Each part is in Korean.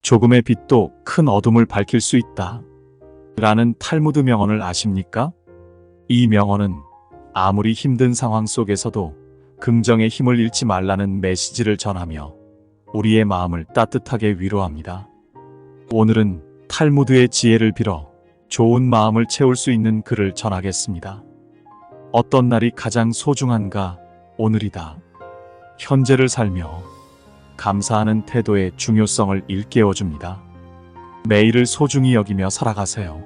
조금의 빛도 큰 어둠을 밝힐 수 있다. 라는 탈무드 명언을 아십니까? 이 명언은 아무리 힘든 상황 속에서도 긍정의 힘을 잃지 말라는 메시지를 전하며 우리의 마음을 따뜻하게 위로합니다. 오늘은 탈무드의 지혜를 빌어 좋은 마음을 채울 수 있는 글을 전하겠습니다. 어떤 날이 가장 소중한가? 오늘이다. 현재를 살며 감사하는 태도의 중요성을 일깨워줍니다. 매일을 소중히 여기며 살아가세요.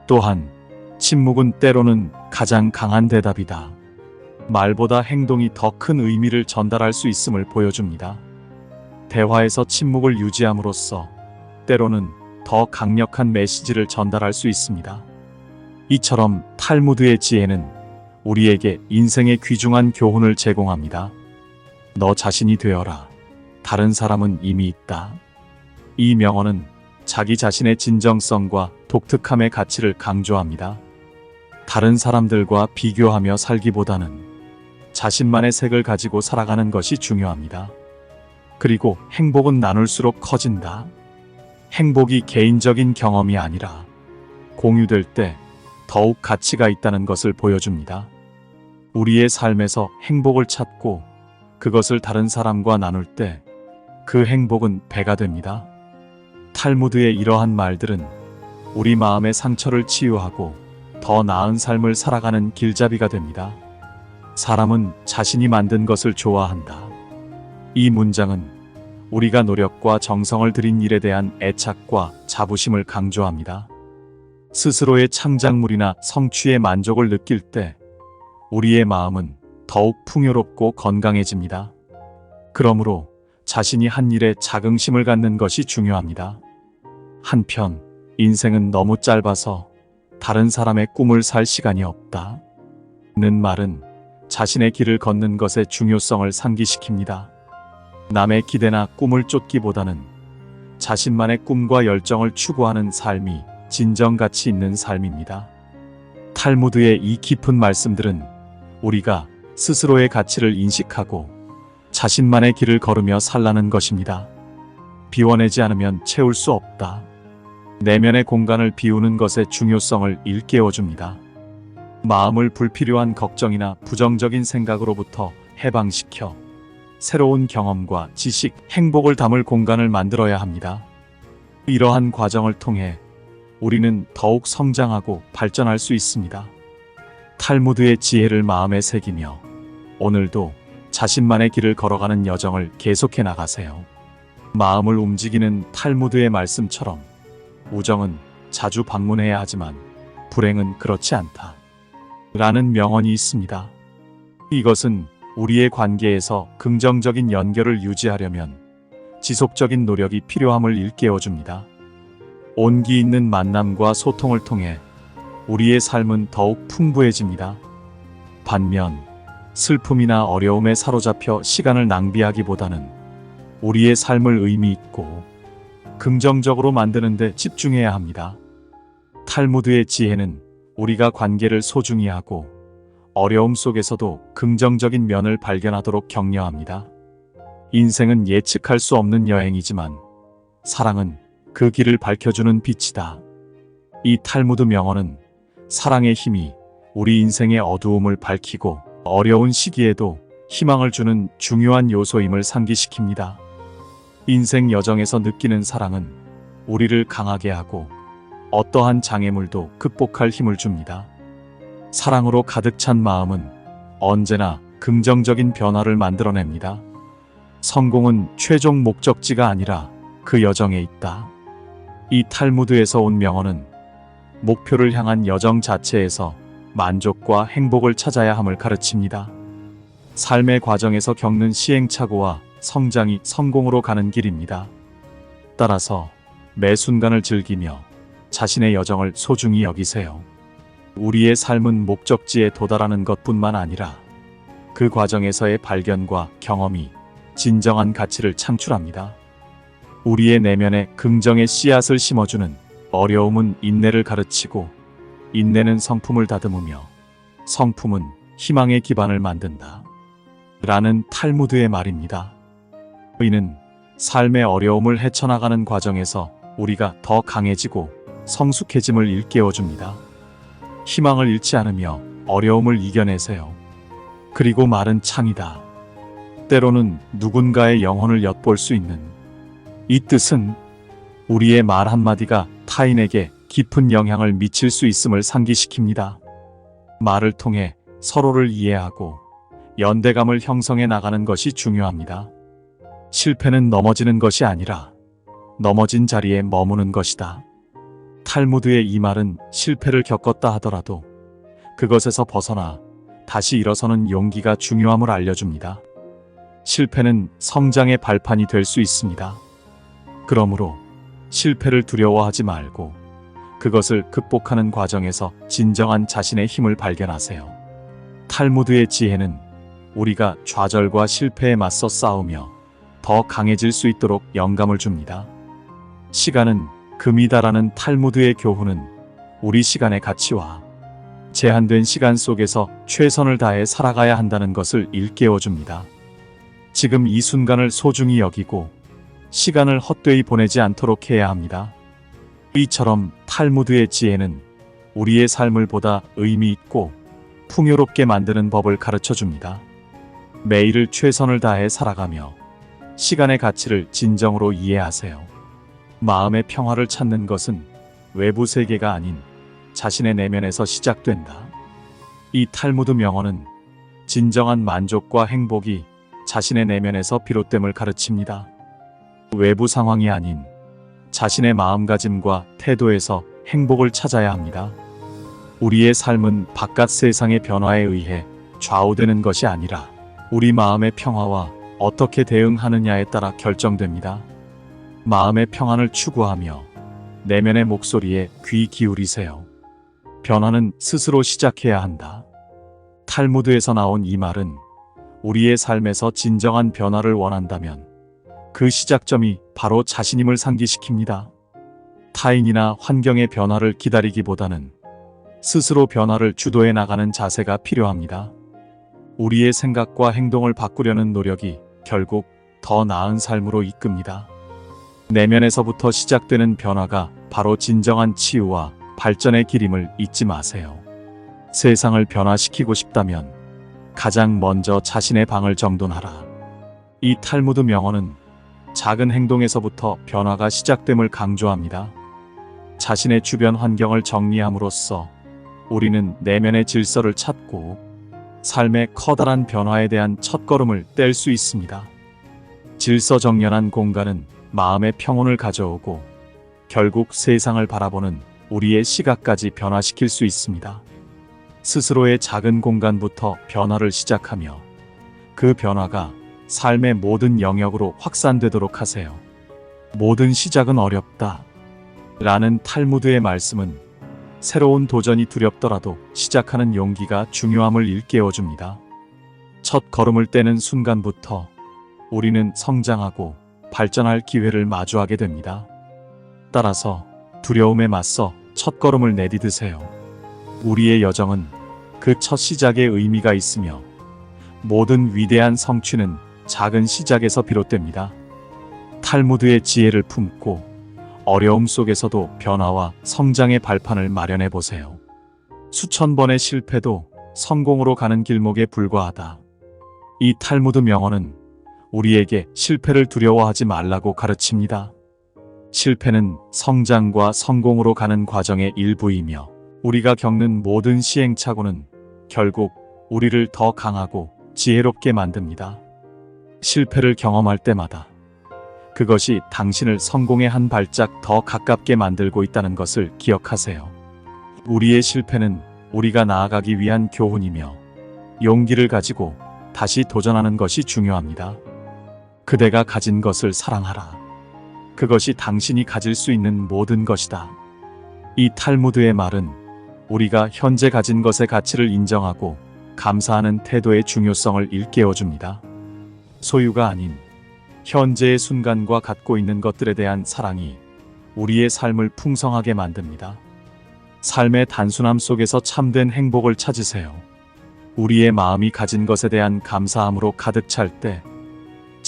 또한 침묵은 때로는 가장 강한 대답이다. 말보다 행동이 더 큰 의미를 전달할 수 있음을 보여줍니다. 대화에서 침묵을 유지함으로써 때로는 더 강력한 메시지를 전달할 수 있습니다. 이처럼 탈무드의 지혜는 우리에게 인생의 귀중한 교훈을 제공합니다. 너 자신이 되어라. 다른 사람은 이미 있다. 이 명언은 자기 자신의 진정성과 독특함의 가치를 강조합니다. 다른 사람들과 비교하며 살기보다는 자신만의 색을 가지고 살아가는 것이 중요합니다. 그리고 행복은 나눌수록 커진다. 행복이 개인적인 경험이 아니라 공유될 때 더욱 가치가 있다는 것을 보여줍니다. 우리의 삶에서 행복을 찾고 그것을 다른 사람과 나눌 때 그 행복은 배가 됩니다. 탈무드의 이러한 말들은 우리 마음의 상처를 치유하고 더 나은 삶을 살아가는 길잡이가 됩니다. 사람은 자신이 만든 것을 좋아한다. 이 문장은 우리가 노력과 정성을 들인 일에 대한 애착과 자부심을 강조합니다. 스스로의 창작물이나 성취의 만족을 느낄 때 우리의 마음은 더욱 풍요롭고 건강해집니다. 그러므로 자신이 한 일에 자긍심을 갖는 것이 중요합니다. 한편 인생은 너무 짧아서 다른 사람의 꿈을 살 시간이 없다. 는 말은 자신의 길을 걷는 것의 중요성을 상기시킵니다. 남의 기대나 꿈을 쫓기보다는 자신만의 꿈과 열정을 추구하는 삶이 진정 가치 있는 삶입니다. 탈무드의 이 깊은 말씀들은 우리가 스스로의 가치를 인식하고 자신만의 길을 걸으며 살라는 것입니다. 비워내지 않으면 채울 수 없다. 내면의 공간을 비우는 것의 중요성을 일깨워줍니다. 마음을 불필요한 걱정이나 부정적인 생각으로부터 해방시켜 새로운 경험과 지식, 행복을 담을 공간을 만들어야 합니다. 이러한 과정을 통해 우리는 더욱 성장하고 발전할 수 있습니다. 탈무드의 지혜를 마음에 새기며 오늘도 자신만의 길을 걸어가는 여정을 계속해 나가세요. 마음을 움직이는 탈무드의 말씀처럼 우정은 자주 방문해야 하지만 불행은 그렇지 않다. 라는 명언이 있습니다. 이것은 우리의 관계에서 긍정적인 연결을 유지하려면 지속적인 노력이 필요함을 일깨워줍니다. 온기 있는 만남과 소통을 통해 우리의 삶은 더욱 풍부해집니다. 반면 슬픔이나 어려움에 사로잡혀 시간을 낭비하기보다는 우리의 삶을 의미 있고 긍정적으로 만드는 데 집중해야 합니다. 탈무드의 지혜는 우리가 관계를 소중히 하고 어려움 속에서도 긍정적인 면을 발견하도록 격려합니다. 인생은 예측할 수 없는 여행이지만 사랑은 그 길을 밝혀주는 빛이다. 이 탈무드 명언은 사랑의 힘이 우리 인생의 어두움을 밝히고 어려운 시기에도 희망을 주는 중요한 요소임을 상기시킵니다. 인생 여정에서 느끼는 사랑은 우리를 강하게 하고 어떠한 장애물도 극복할 힘을 줍니다. 사랑으로 가득 찬 마음은 언제나 긍정적인 변화를 만들어냅니다. 성공은 최종 목적지가 아니라 그 여정에 있다. 이 탈무드에서 온 명언은 목표를 향한 여정 자체에서 만족과 행복을 찾아야 함을 가르칩니다. 삶의 과정에서 겪는 시행착오와 성장이 성공으로 가는 길입니다. 따라서 매 순간을 즐기며 자신의 여정을 소중히 여기세요. 우리의 삶은 목적지에 도달하는 것뿐만 아니라 그 과정에서의 발견과 경험이 진정한 가치를 창출합니다. 우리의 내면에 긍정의 씨앗을 심어주는 어려움은 인내를 가르치고 인내는 성품을 다듬으며 성품은 희망의 기반을 만든다. 라는 탈무드의 말입니다. 이는 삶의 어려움을 헤쳐나가는 과정에서 우리가 더 강해지고 성숙해짐을 일깨워줍니다. 희망을 잃지 않으며 어려움을 이겨내세요. 그리고 말은 창이다. 때로는 누군가의 영혼을 엿볼 수 있는 이 뜻은 우리의 말 한마디가 타인에게 깊은 영향을 미칠 수 있음을 상기시킵니다. 말을 통해 서로를 이해하고 연대감을 형성해 나가는 것이 중요합니다. 실패는 넘어지는 것이 아니라 넘어진 자리에 머무는 것이다. 탈무드의 이 말은 실패를 겪었다 하더라도 그것에서 벗어나 다시 일어서는 용기가 중요함을 알려줍니다. 실패는 성장의 발판이 될 수 있습니다. 그러므로 실패를 두려워하지 말고 그것을 극복하는 과정에서 진정한 자신의 힘을 발견하세요. 탈무드의 지혜는 우리가 좌절과 실패에 맞서 싸우며 더 강해질 수 있도록 영감을 줍니다. 시간은 금이다라는 탈무드의 교훈은 우리 시간의 가치와 제한된 시간 속에서 최선을 다해 살아가야 한다는 것을 일깨워줍니다. 지금 이 순간을 소중히 여기고 시간을 헛되이 보내지 않도록 해야 합니다. 이처럼 탈무드의 지혜는 우리의 삶을 보다 의미 있고 풍요롭게 만드는 법을 가르쳐 줍니다. 매일을 최선을 다해 살아가며 시간의 가치를 진정으로 이해하세요. 마음의 평화를 찾는 것은 외부 세계가 아닌 자신의 내면에서 시작된다. 이 탈무드 명언은 진정한 만족과 행복이 자신의 내면에서 비롯됨을 가르칩니다. 외부 상황이 아닌 자신의 마음가짐과 태도에서 행복을 찾아야 합니다. 우리의 삶은 바깥 세상의 변화에 의해 좌우되는 것이 아니라 우리 마음의 평화와 어떻게 대응하느냐에 따라 결정됩니다. 마음의 평안을 추구하며 내면의 목소리에 귀 기울이세요. 변화는 스스로 시작해야 한다. 탈무드에서 나온 이 말은 우리의 삶에서 진정한 변화를 원한다면 그 시작점이 바로 자신임을 상기시킵니다. 타인이나 환경의 변화를 기다리기보다는 스스로 변화를 주도해 나가는 자세가 필요합니다. 우리의 생각과 행동을 바꾸려는 노력이 결국 더 나은 삶으로 이끕니다. 내면에서부터 시작되는 변화가 바로 진정한 치유와 발전의 길임을 잊지 마세요. 세상을 변화시키고 싶다면 가장 먼저 자신의 방을 정돈하라. 이 탈무드 명언은 작은 행동에서부터 변화가 시작됨을 강조합니다. 자신의 주변 환경을 정리함으로써 우리는 내면의 질서를 찾고 삶의 커다란 변화에 대한 첫걸음을 뗄 수 있습니다. 질서정연한 공간은 마음의 평온을 가져오고 결국 세상을 바라보는 우리의 시각까지 변화시킬 수 있습니다. 스스로의 작은 공간부터 변화를 시작하며 그 변화가 삶의 모든 영역으로 확산되도록 하세요. 모든 시작은 어렵다. 라는 탈무드의 말씀은 새로운 도전이 두렵더라도 시작하는 용기가 중요함을 일깨워줍니다. 첫 걸음을 떼는 순간부터 우리는 성장하고 발전할 기회를 마주하게 됩니다. 따라서 두려움에 맞서 첫 걸음을 내디드세요. 우리의 여정은 그 첫 시작에 의미가 있으며 모든 위대한 성취는 작은 시작에서 비롯됩니다. 탈무드의 지혜를 품고 어려움 속에서도 변화와 성장의 발판을 마련해 보세요. 수천 번의 실패도 성공으로 가는 길목에 불과하다. 이 탈무드 명언은 우리에게 실패를 두려워하지 말라고 가르칩니다. 실패는 성장과 성공으로 가는 과정의 일부이며 우리가 겪는 모든 시행착오는 결국 우리를 더 강하고 지혜롭게 만듭니다. 실패를 경험할 때마다 그것이 당신을 성공의 한 발짝 더 가깝게 만들고 있다는 것을 기억하세요. 우리의 실패는 우리가 나아가기 위한 교훈이며 용기를 가지고 다시 도전하는 것이 중요합니다. 그대가 가진 것을 사랑하라. 그것이 당신이 가질 수 있는 모든 것이다. 이 탈무드의 말은 우리가 현재 가진 것의 가치를 인정하고 감사하는 태도의 중요성을 일깨워줍니다. 소유가 아닌 현재의 순간과 갖고 있는 것들에 대한 사랑이 우리의 삶을 풍성하게 만듭니다. 삶의 단순함 속에서 참된 행복을 찾으세요. 우리의 마음이 가진 것에 대한 감사함으로 가득 찰 때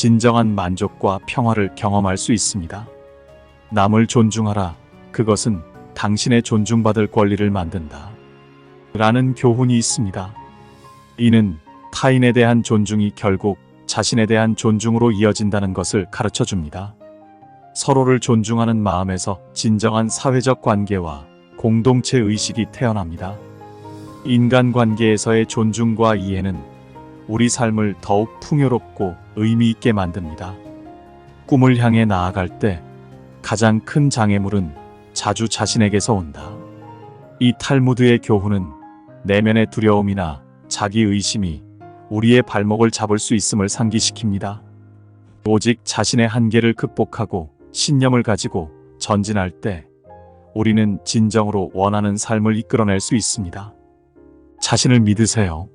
진정한 만족과 평화를 경험할 수 있습니다. 남을 존중하라. 그것은 당신의 존중받을 권리를 만든다. 라는 교훈이 있습니다. 이는 타인에 대한 존중이 결국 자신에 대한 존중으로 이어진다는 것을 가르쳐 줍니다. 서로를 존중하는 마음에서 진정한 사회적 관계와 공동체 의식이 태어납니다. 인간관계에서의 존중과 이해는 우리 삶을 더욱 풍요롭고 의미 있게 만듭니다. 꿈을 향해 나아갈 때 가장 큰 장애물은 자주 자신에게서 온다. 이 탈무드의 교훈은 내면의 두려움이나 자기의심이 우리의 발목을 잡을 수 있음을 상기시킵니다. 오직 자신의 한계를 극복하고 신념을 가지고 전진할 때 우리는 진정으로 원하는 삶을 이끌어낼 수 있습니다. 자신을 믿으세요.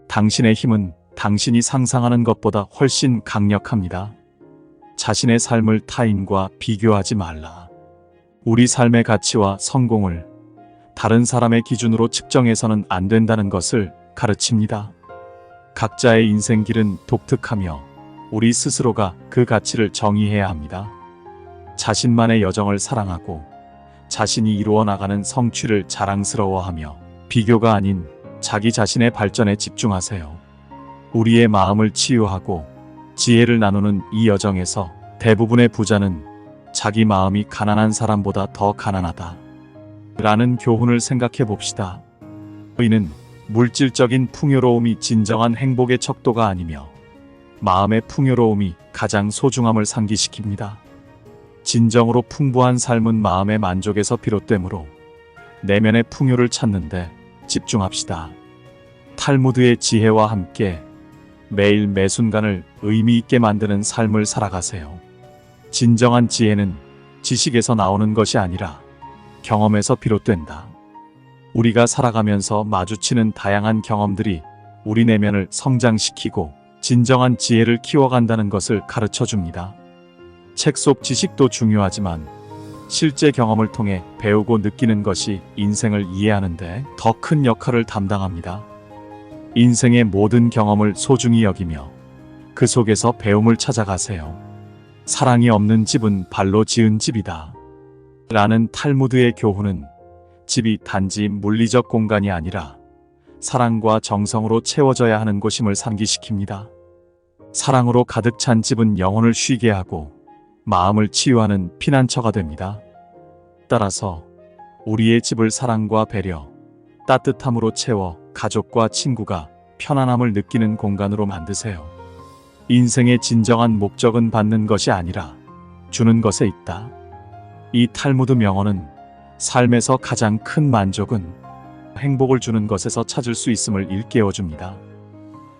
당신의 힘은 당신이 상상하는 것보다 훨씬 강력합니다. 자신의 삶을 타인과 비교하지 말라. 우리 삶의 가치와 성공을 다른 사람의 기준으로 측정해서는 안 된다는 것을 가르칩니다. 각자의 인생길은 독특하며 우리 스스로가 그 가치를 정의해야 합니다. 자신만의 여정을 사랑하고 자신이 이루어 나가는 성취를 자랑스러워하며 비교가 아닌 자기 자신의 발전에 집중하세요. 우리의 마음을 치유하고 지혜를 나누는 이 여정에서 대부분의 부자는 자기 마음이 가난한 사람보다 더 가난하다. 라는 교훈을 생각해 봅시다. 이는 물질적인 풍요로움이 진정한 행복의 척도가 아니며 마음의 풍요로움이 가장 소중함을 상기시킵니다. 진정으로 풍부한 삶은 마음의 만족에서 비롯되므로 내면의 풍요를 찾는데 집중합시다. 탈무드의 지혜와 함께 매일 매 순간을 의미 있게 만드는 삶을 살아가세요. 진정한 지혜는 지식에서 나오는 것이 아니라 경험에서 비롯된다. 우리가 살아가면서 마주치는 다양한 경험들이 우리 내면을 성장시키고 진정한 지혜를 키워간다는 것을 가르쳐 줍니다. 책 속 지식도 중요하지만 실제 경험을 통해 배우고 느끼는 것이 인생을 이해하는데 더 큰 역할을 담당합니다. 인생의 모든 경험을 소중히 여기며 그 속에서 배움을 찾아가세요. 사랑이 없는 집은 발로 지은 집이다. 라는 탈무드의 교훈은 집이 단지 물리적 공간이 아니라 사랑과 정성으로 채워져야 하는 곳임을 상기시킵니다. 사랑으로 가득 찬 집은 영혼을 쉬게 하고 마음을 치유하는 피난처가 됩니다. 따라서 우리의 집을 사랑과 배려, 따뜻함으로 채워 가족과 친구가 편안함을 느끼는 공간으로 만드세요. 인생의 진정한 목적은 받는 것이 아니라 주는 것에 있다. 이 탈무드 명언은 삶에서 가장 큰 만족은 행복을 주는 것에서 찾을 수 있음을 일깨워줍니다.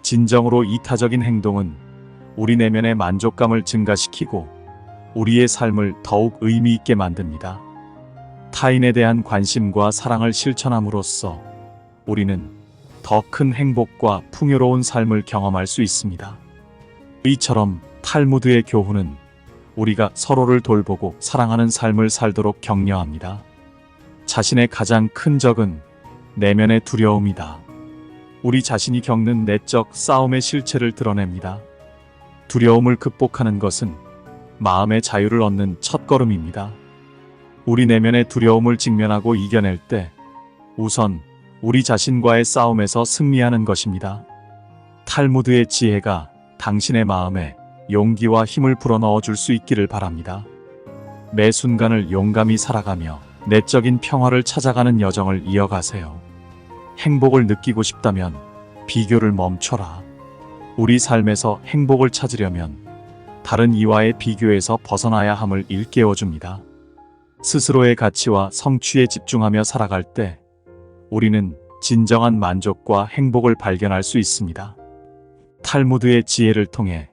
진정으로 이타적인 행동은 우리 내면의 만족감을 증가시키고 우리의 삶을 더욱 의미 있게 만듭니다. 타인에 대한 관심과 사랑을 실천함으로써 우리는 더 큰 행복과 풍요로운 삶을 경험할 수 있습니다. 이처럼 탈무드의 교훈은 우리가 서로를 돌보고 사랑하는 삶을 살도록 격려합니다. 자신의 가장 큰 적은 내면의 두려움이다. 우리 자신이 겪는 내적 싸움의 실체를 드러냅니다. 두려움을 극복하는 것은 마음의 자유를 얻는 첫걸음입니다. 우리 내면의 두려움을 직면하고 이겨낼 때 우선 우리 자신과의 싸움에서 승리하는 것입니다. 탈무드의 지혜가 당신의 마음에 용기와 힘을 불어넣어 줄 수 있기를 바랍니다. 매 순간을 용감히 살아가며 내적인 평화를 찾아가는 여정을 이어가세요. 행복을 느끼고 싶다면 비교를 멈춰라. 우리 삶에서 행복을 찾으려면 다른 이와의 비교에서 벗어나야 함을 일깨워줍니다. 스스로의 가치와 성취에 집중하며 살아갈 때 우리는 진정한 만족과 행복을 발견할 수 있습니다. 탈무드의 지혜를 통해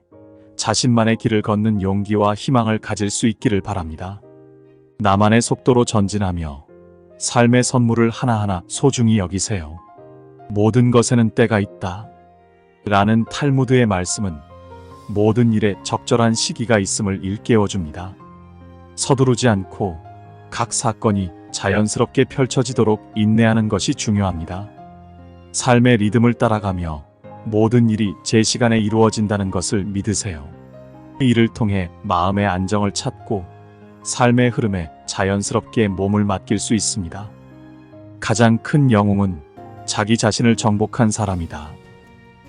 자신만의 길을 걷는 용기와 희망을 가질 수 있기를 바랍니다. 나만의 속도로 전진하며 삶의 선물을 하나하나 소중히 여기세요. 모든 것에는 때가 있다. 라는 탈무드의 말씀은 모든 일에 적절한 시기가 있음을 일깨워줍니다. 서두르지 않고 각 사건이 자연스럽게 펼쳐지도록 인내하는 것이 중요합니다. 삶의 리듬을 따라가며 모든 일이 제 시간에 이루어진다는 것을 믿으세요. 이를 통해 마음의 안정을 찾고 삶의 흐름에 자연스럽게 몸을 맡길 수 있습니다. 가장 큰 영웅은 자기 자신을 정복한 사람이다.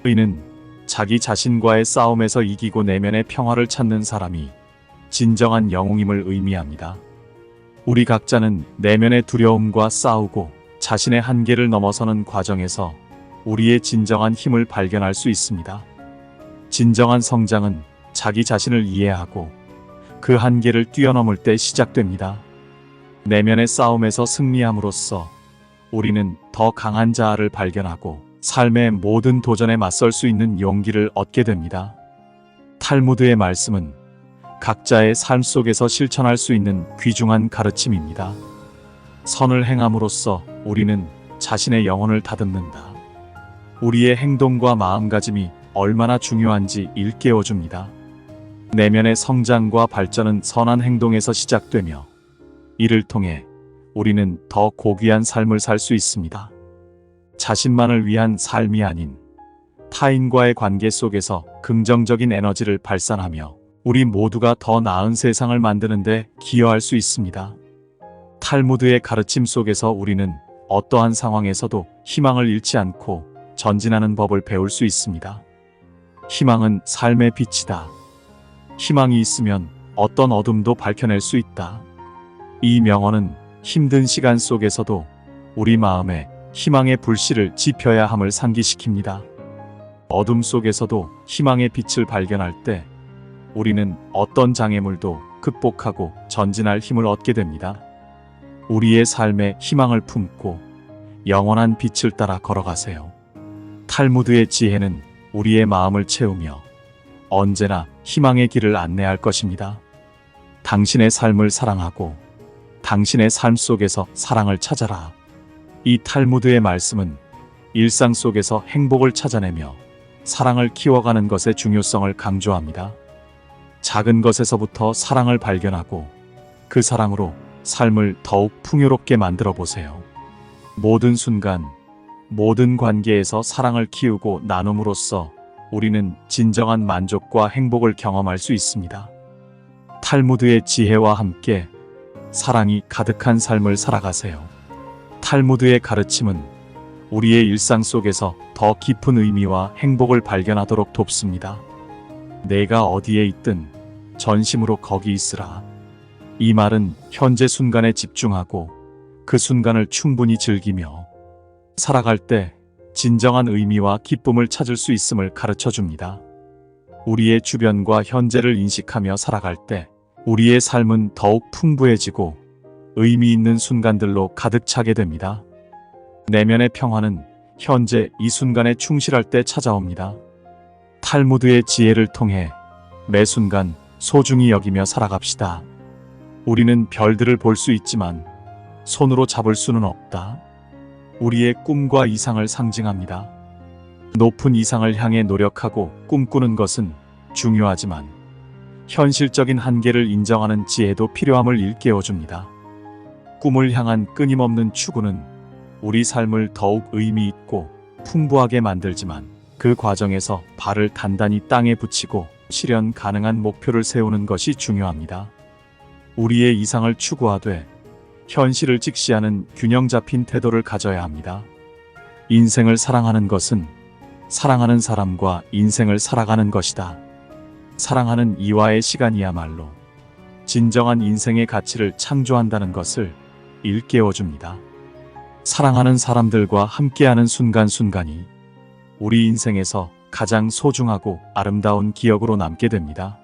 의는 자기 자신과의 싸움에서 이기고 내면의 평화를 찾는 사람이 진정한 영웅임을 의미합니다. 우리 각자는 내면의 두려움과 싸우고 자신의 한계를 넘어서는 과정에서 우리의 진정한 힘을 발견할 수 있습니다. 진정한 성장은 자기 자신을 이해하고 그 한계를 뛰어넘을 때 시작됩니다. 내면의 싸움에서 승리함으로써 우리는 더 강한 자아를 발견하고 삶의 모든 도전에 맞설 수 있는 용기를 얻게 됩니다. 탈무드의 말씀은 각자의 삶 속에서 실천할 수 있는 귀중한 가르침입니다. 선을 행함으로써 우리는 자신의 영혼을 다듬는다. 우리의 행동과 마음가짐이 얼마나 중요한지 일깨워줍니다. 내면의 성장과 발전은 선한 행동에서 시작되며 이를 통해 우리는 더 고귀한 삶을 살 수 있습니다. 자신만을 위한 삶이 아닌 타인과의 관계 속에서 긍정적인 에너지를 발산하며 우리 모두가 더 나은 세상을 만드는 데 기여할 수 있습니다. 탈무드의 가르침 속에서 우리는 어떠한 상황에서도 희망을 잃지 않고 전진하는 법을 배울 수 있습니다. 희망은 삶의 빛이다. 희망이 있으면 어떤 어둠도 밝혀낼 수 있다. 이 명언은 힘든 시간 속에서도 우리 마음에 희망의 불씨를 지펴야 함을 상기시킵니다. 어둠 속에서도 희망의 빛을 발견할 때 우리는 어떤 장애물도 극복하고 전진할 힘을 얻게 됩니다. 우리의 삶에 희망을 품고 영원한 빛을 따라 걸어가세요. 탈무드의 지혜는 우리의 마음을 채우며 언제나 희망의 길을 안내할 것입니다. 당신의 삶을 사랑하고 당신의 삶 속에서 사랑을 찾아라. 이 탈무드의 말씀은 일상 속에서 행복을 찾아내며 사랑을 키워가는 것의 중요성을 강조합니다. 작은 것에서부터 사랑을 발견하고 그 사랑으로 삶을 더욱 풍요롭게 만들어 보세요. 모든 순간, 모든 관계에서 사랑을 키우고 나눔으로써 우리는 진정한 만족과 행복을 경험할 수 있습니다. 탈무드의 지혜와 함께 사랑이 가득한 삶을 살아가세요. 탈무드의 가르침은 우리의 일상 속에서 더 깊은 의미와 행복을 발견하도록 돕습니다. 내가 어디에 있든 전심으로 거기 있으라. 이 말은 현재 순간에 집중하고 그 순간을 충분히 즐기며 살아갈 때 진정한 의미와 기쁨을 찾을 수 있음을 가르쳐 줍니다. 우리의 주변과 현재를 인식하며 살아갈 때 우리의 삶은 더욱 풍부해지고 의미 있는 순간들로 가득 차게 됩니다. 내면의 평화는 현재 이 순간에 충실할 때 찾아옵니다. 탈무드의 지혜를 통해 매 순간 소중히 여기며 살아갑시다. 우리는 별들을 볼 수 있지만 손으로 잡을 수는 없다. 우리의 꿈과 이상을 상징합니다. 높은 이상을 향해 노력하고 꿈꾸는 것은 중요하지만 현실적인 한계를 인정하는 지혜도 필요함을 일깨워줍니다. 꿈을 향한 끊임없는 추구는 우리 삶을 더욱 의미 있고 풍부하게 만들지만 그 과정에서 발을 단단히 땅에 붙이고 실현 가능한 목표를 세우는 것이 중요합니다. 우리의 이상을 추구하되 현실을 직시하는 균형 잡힌 태도를 가져야 합니다. 인생을 사랑하는 것은 사랑하는 사람과 인생을 살아가는 것이다. 사랑하는 이와의 시간이야말로 진정한 인생의 가치를 창조한다는 것을 일깨워줍니다. 사랑하는 사람들과 함께하는 순간순간이 우리 인생에서 가장 소중하고 아름다운 기억으로 남게 됩니다.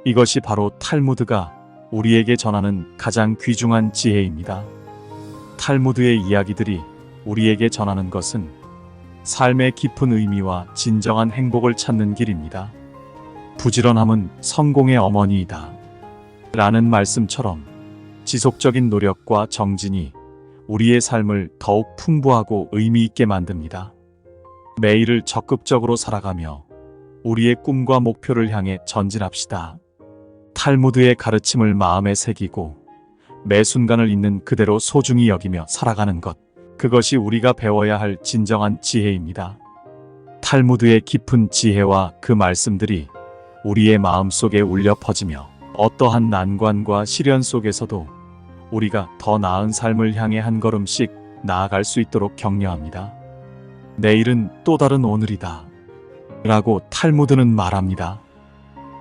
이것이 바로 탈무드가 우리에게 전하는 가장 귀중한 지혜입니다. 탈무드의 이야기들이 우리에게 전하는 것은 삶의 깊은 의미와 진정한 행복을 찾는 길입니다. 부지런함은 성공의 어머니이다. 라는 말씀처럼 지속적인 노력과 정진이 우리의 삶을 더욱 풍부하고 의미 있게 만듭니다. 매일을 적극적으로 살아가며 우리의 꿈과 목표를 향해 전진합시다. 탈무드의 가르침을 마음에 새기고 매 순간을 있는 그대로 소중히 여기며 살아가는 것, 그것이 우리가 배워야 할 진정한 지혜입니다. 탈무드의 깊은 지혜와 그 말씀들이 우리의 마음속에 울려 퍼지며 어떠한 난관과 시련 속에서도 우리가 더 나은 삶을 향해 한 걸음씩 나아갈 수 있도록 격려합니다. 내일은 또 다른 오늘이다 라고 탈무드는 말합니다.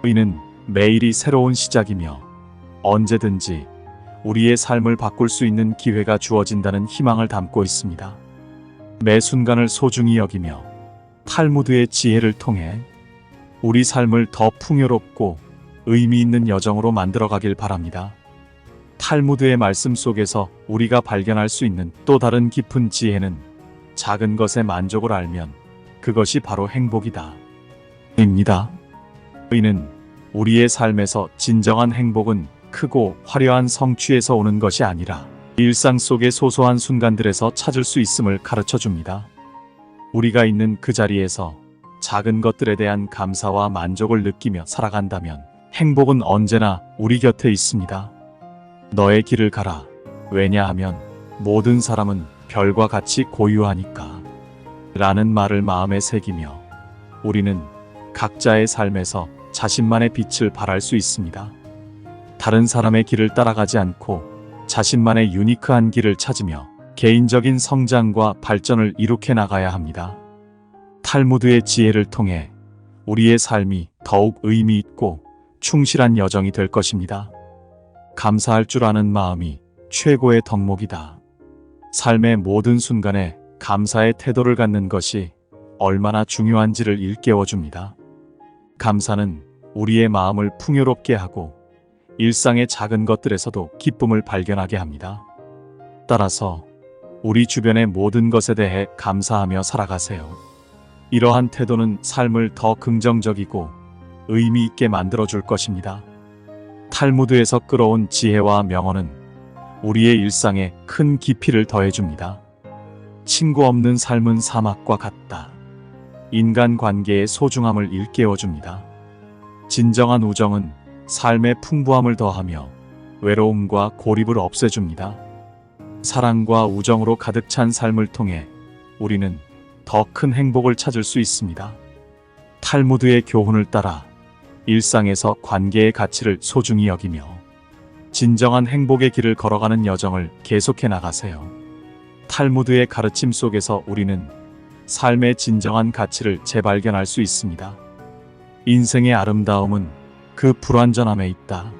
이는 매일이 새로운 시작이며 언제든지 우리의 삶을 바꿀 수 있는 기회가 주어진다는 희망을 담고 있습니다. 매 순간을 소중히 여기며 탈무드의 지혜를 통해 우리 삶을 더 풍요롭고 의미 있는 여정으로 만들어가길 바랍니다. 탈무드의 말씀 속에서 우리가 발견할 수 있는 또 다른 깊은 지혜는 작은 것에 만족을 알면 그것이 바로 행복이다 입니다. 이는 우리의 삶에서 진정한 행복은 크고 화려한 성취에서 오는 것이 아니라 일상 속의 소소한 순간들에서 찾을 수 있음을 가르쳐 줍니다. 우리가 있는 그 자리에서 작은 것들에 대한 감사와 만족을 느끼며 살아간다면 행복은 언제나 우리 곁에 있습니다. 너의 길을 가라. 왜냐하면 모든 사람은 별과 같이 고유하니까. 라는 말을 마음에 새기며 우리는 각자의 삶에서 자신만의 빛을 발할 수 있습니다. 다른 사람의 길을 따라가지 않고 자신만의 유니크한 길을 찾으며 개인적인 성장과 발전을 이룩해 나가야 합니다. 탈무드의 지혜를 통해 우리의 삶이 더욱 의미 있고 충실한 여정이 될 것입니다. 감사할 줄 아는 마음이 최고의 덕목이다. 삶의 모든 순간에 감사의 태도를 갖는 것이 얼마나 중요한지를 일깨워줍니다. 감사는 우리의 마음을 풍요롭게 하고 일상의 작은 것들에서도 기쁨을 발견하게 합니다. 따라서 우리 주변의 모든 것에 대해 감사하며 살아가세요. 이러한 태도는 삶을 더 긍정적이고 의미 있게 만들어줄 것입니다. 탈무드에서 끌어온 지혜와 명언은 우리의 일상에 큰 깊이를 더해줍니다. 친구 없는 삶은 사막과 같다. 인간관계의 소중함을 일깨워줍니다. 진정한 우정은 삶의 풍부함을 더하며 외로움과 고립을 없애줍니다. 사랑과 우정으로 가득 찬 삶을 통해 우리는 더 큰 행복을 찾을 수 있습니다. 탈무드의 교훈을 따라 일상에서 관계의 가치를 소중히 여기며 진정한 행복의 길을 걸어가는 여정을 계속해 나가세요. 탈무드의 가르침 속에서 우리는 삶의 진정한 가치를 재발견할 수 있습니다. 인생의 아름다움은 그 불완전함에 있다.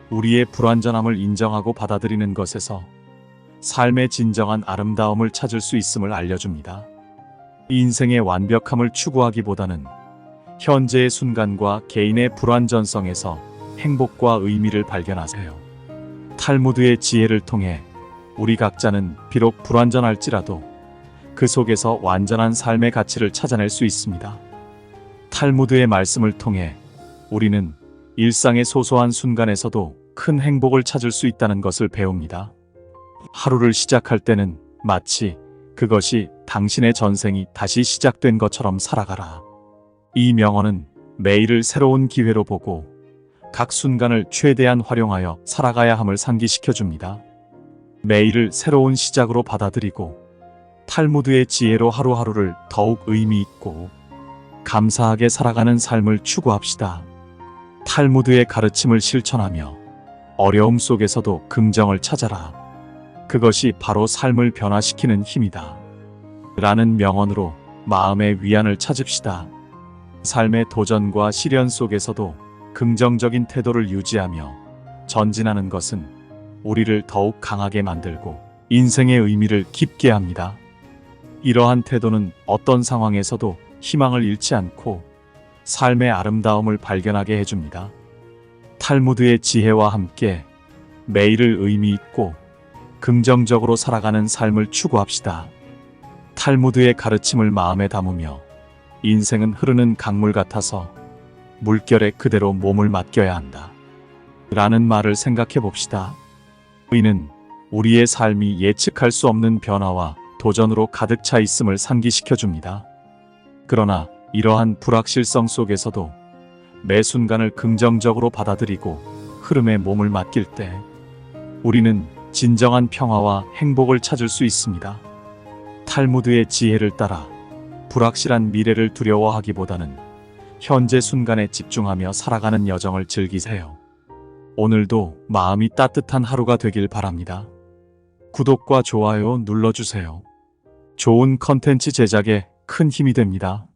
우리의 불완전함을 인정하고 받아들이는 것에서 삶의 진정한 아름다움을 찾을 수 있음을 알려줍니다. 인생의 완벽함을 추구하기보다는 현재의 순간과 개인의 불완전성에서 행복과 의미를 발견하세요. 탈무드의 지혜를 통해 우리 각자는 비록 불완전할지라도 그 속에서 완전한 삶의 가치를 찾아낼 수 있습니다. 탈무드의 말씀을 통해 우리는 일상의 소소한 순간에서도 큰 행복을 찾을 수 있다는 것을 배웁니다. 하루를 시작할 때는 마치 그것이 당신의 전생이 다시 시작된 것처럼 살아가라. 이 명언은 매일을 새로운 기회로 보고 각 순간을 최대한 활용하여 살아가야 함을 상기시켜 줍니다. 매일을 새로운 시작으로 받아들이고 탈무드의 지혜로 하루하루를 더욱 의미 있고 감사하게 살아가는 삶을 추구합시다. 탈무드의 가르침을 실천하며 어려움 속에서도 긍정을 찾아라. 그것이 바로 삶을 변화시키는 힘이다. 라는 명언으로 마음의 위안을 찾읍시다. 삶의 도전과 시련 속에서도 긍정적인 태도를 유지하며 전진하는 것은 우리를 더욱 강하게 만들고 인생의 의미를 깊게 합니다. 이러한 태도는 어떤 상황에서도 희망을 잃지 않고 삶의 아름다움을 발견하게 해줍니다. 탈무드의 지혜와 함께 매일을 의미 있고 긍정적으로 살아가는 삶을 추구합시다. 탈무드의 가르침을 마음에 담으며 인생은 흐르는 강물 같아서 물결에 그대로 몸을 맡겨야 한다. 라는 말을 생각해 봅시다. 이는 우리의 삶이 예측할 수 없는 변화와 도전으로 가득 차 있음을 상기시켜 줍니다. 그러나 이러한 불확실성 속에서도 매 순간을 긍정적으로 받아들이고 흐름에 몸을 맡길 때 우리는 진정한 평화와 행복을 찾을 수 있습니다. 탈무드의 지혜를 따라 불확실한 미래를 두려워하기보다는 현재 순간에 집중하며 살아가는 여정을 즐기세요. 오늘도 마음이 따뜻한 하루가 되길 바랍니다. 구독과 좋아요 눌러주세요. 좋은 컨텐츠 제작에 큰 힘이 됩니다.